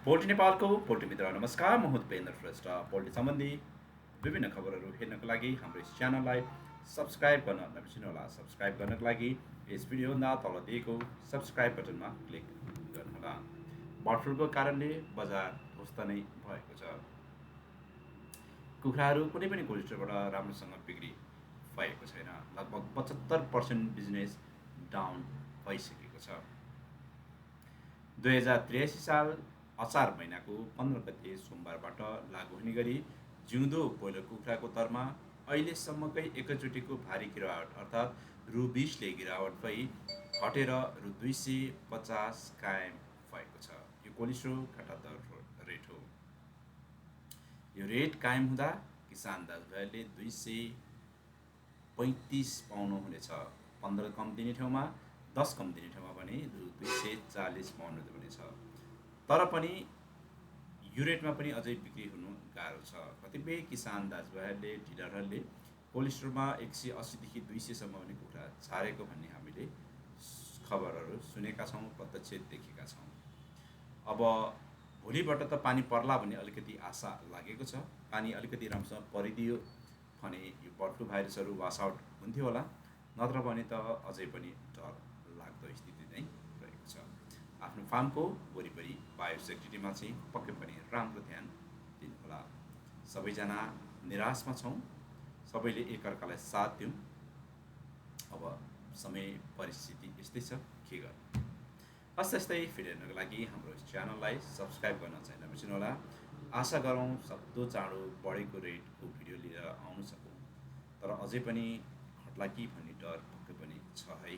Poultry नेपालको poultry मित्र नमस्कार, म उपेन्द्र श्रेष्ठ। पोल्ट्री सम्बन्धी विभिन्न खबरहरू हेर्नको लागि हाम्रो यस च्यानललाई सब्सक्राइब गर्न नबिर्सिनुहोला। सब्सक्राइब गर्नको लागि यस भिडियोभन्दा तल दिएको सब्सक्राइब बटनमा क्लिक गर्नुहोला। बर्ड फ्लूको कारणले बजार ध्वस्त नै भएको छ। कुखुराहरू कुनै पनि कोल्ड स्टोरबाट राम्रोसँग बिक्री भएको छैन। लगभग 75% बिजनेस डाउन भइसकेको छ। 2083 साल असार महिनाको 15 गते सोमबारबाट लागू हुने गरी जिउँदो ब्रोइलर कुखुराको दरमा अहिलेसम्मकै एकैचोटिको भारी गिरावट अर्थात् रु 20ले गिरावट भई घटेर रु 250 कायम भएको छ। यो कोल्ड स्टोर घाटा दर रेट हो। यो रेट कायम हुँदा किसान दाजुभाइले 235 पाउनु हुनेछ। 15 कम दिने ठाउँमा 10 कम दिने ठाउँमा भने रु 240 पाउनु हुनेछ। तर पनि यो रेटमा पनि अझै बिक्री हुनु गाह्रो छ। कतिपय किसान दाजुभाइहरूले डिलरहरूले कोल्ड स्टोरमा 180 देखि 200 सम्म पनि कुखुरा छारेको भन्ने हामीले खबरहरू सुनेका छौँ, प्रत्यक्ष देखेका छौँ। अब भोलिबाट त पानी पर्ला भन्ने अलिकति आशा लागेको छ। पानी अलिकति राम्रोसँग परिदियो भने यो बर्ड फ्लू भाइरसहरू वास आउट हुन्थ्यो होला, नत्र भने त अझै पनि डर लाग्दो स्थिति नै रहेको छ। आफ्नो फार्मको वरिपरि बायोसेक्युरिटीमा चाहिँ पक्कै पनि राम्रो ध्यान दिनुहोला। सबैजना निराशमा छौँ, सबैले एकअर्कालाई साथ दिउँ। अब समय परिस्थिति यस्तै छ, के गर्नु। हस्, यस्तै फेरि हेर्नको लागि हाम्रो च्यानललाई सब्सक्राइब गर्न चाहिँ नबिर्सिनुहोला। आशा गरौँ सक्दो चाँडो बढेको रेटको भिडियो लिएर आउन सकौँ। तर अझै पनि घट्ला कि भन्ने डर पक्कै पनि छ है।